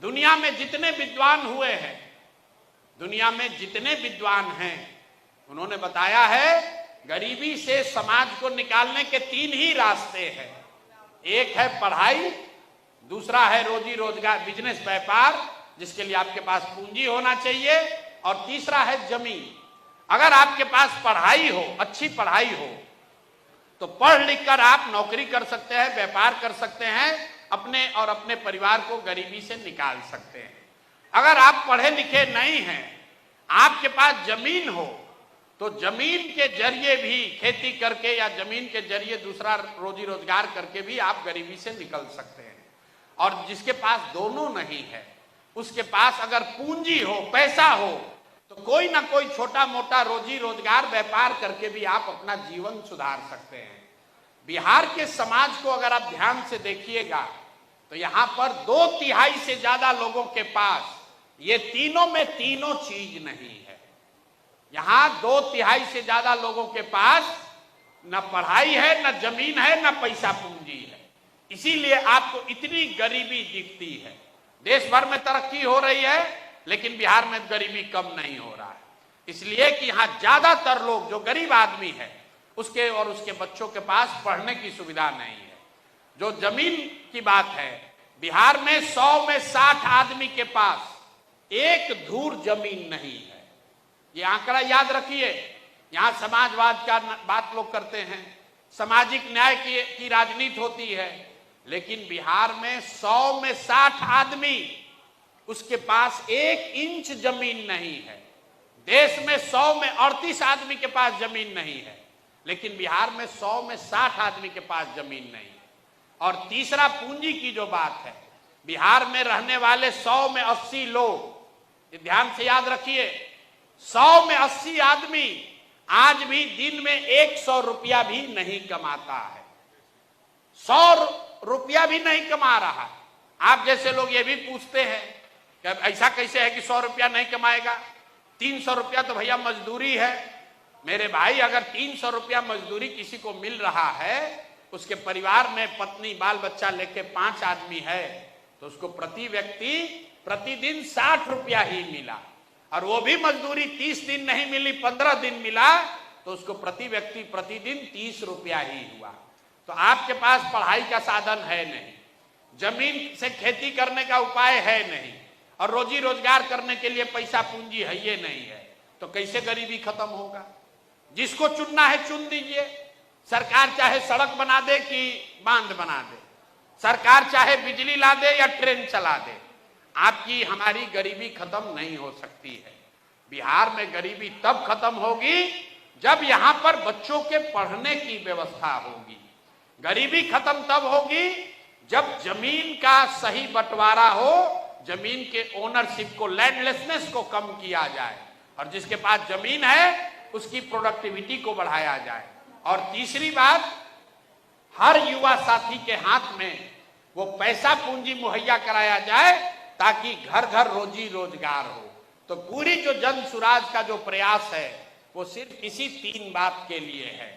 दुनिया में जितने विद्वान हुए हैं, दुनिया में जितने विद्वान हैं, उन्होंने बताया है गरीबी से समाज को निकालने के 3 ही रास्ते हैं। एक है पढ़ाई, दूसरा है रोजी रोजगार, बिजनेस, व्यापार, जिसके लिए आपके पास पूंजी होना चाहिए, और तीसरा है जमीन। अगर आपके पास पढ़ाई हो, अच्छी पढ़ाई हो, तो पढ़ लिख कर आप नौकरी कर सकते हैं, व्यापार कर सकते हैं, अपने और अपने परिवार को गरीबी से निकाल सकते हैं। अगर आप पढ़े लिखे नहीं हैं, आपके पास जमीन हो, तो जमीन के जरिए भी खेती करके या जमीन के जरिए दूसरा रोजी रोजगार करके भी आप गरीबी से निकल सकते हैं। और जिसके पास दोनों नहीं है, उसके पास अगर पूंजी हो, पैसा हो, तो कोई ना कोई छोटा मोटा रोजी रोजगार व्यापार करके भी आप अपना जीवन सुधार सकते हैं। बिहार के समाज को अगर आप ध्यान से देखिएगा, तो यहां पर 2/3 से ज्यादा लोगों के पास ये तीनों में तीनों चीज नहीं है। यहां 2/3 से ज्यादा लोगों के पास न पढ़ाई है, न जमीन है, न पैसा पूंजी है। इसीलिए आपको इतनी गरीबी दिखती है। देश भर में तरक्की हो रही है, लेकिन बिहार में गरीबी कम नहीं हो रहा है, इसलिए कि यहां ज्यादातर लोग, जो गरीब आदमी है, उसके और उसके बच्चों के पास पढ़ने की सुविधा नहीं है। जो जमीन की बात है, बिहार में 100 में 60 आदमी के पास 1 धूर जमीन नहीं है। ये आंकड़ा याद रखिए। यहां समाजवाद का बात लोग करते हैं, सामाजिक न्याय की राजनीति होती है, लेकिन बिहार में 100 में 60 आदमी, उसके पास 1 इंच जमीन नहीं है। देश में 100 में 38 आदमी के पास जमीन नहीं है, लेकिन बिहार में 100 में 60 आदमी के पास जमीन नहीं है। और तीसरा पूंजी की जो बात है, बिहार में रहने वाले 100 में 80 लोग, ध्यान से याद रखिए, 100 में 80 आदमी आज भी दिन में 100 रुपया भी नहीं कमाता है। 100 रुपया भी नहीं कमा रहा है। आप जैसे लोग ये भी पूछते हैं कि ऐसा कैसे है कि 100 रुपया नहीं कमाएगा, 300 रुपया तो भैया मजदूरी है। मेरे भाई, अगर 300 रुपया मजदूरी किसी को मिल रहा है, उसके परिवार में पत्नी बाल बच्चा लेके 5 आदमी है, तो उसको प्रति व्यक्ति प्रतिदिन 60 रुपया ही मिला, और वो भी मजदूरी 30 दिन नहीं मिली, 15 दिन मिला, तो उसको प्रति व्यक्ति प्रतिदिन 30 रुपया ही हुआ। तो आपके पास पढ़ाई का साधन है नहीं, जमीन से खेती करने का उपाय है नहीं, और रोजी रोजगार करने के लिए पैसा पूंजी है ये नहीं है, तो कैसे गरीबी खत्म होगा? जिसको चुनना है चुन दीजिए। सरकार चाहे सड़क बना दे कि बांध बना दे, सरकार चाहे बिजली ला दे या ट्रेन चला दे, आपकी हमारी गरीबी खत्म नहीं हो सकती है। बिहार में गरीबी तब खत्म होगी जब यहां पर बच्चों के पढ़ने की व्यवस्था होगी। गरीबी खत्म तब होगी जब जमीन का सही बंटवारा हो, जमीन के ओनरशिप को, लैंडलेसनेस को कम किया जाए, और जिसके पास जमीन है उसकी प्रोडक्टिविटी को बढ़ाया जाए। और तीसरी बात, हर युवा साथी के हाथ में वो पैसा पूंजी मुहैया कराया जाए, ताकि घर घर रोजी रोजगार हो। तो पूरी जो जन सुराज का जो प्रयास है, वो सिर्फ इसी 3 बात के लिए है।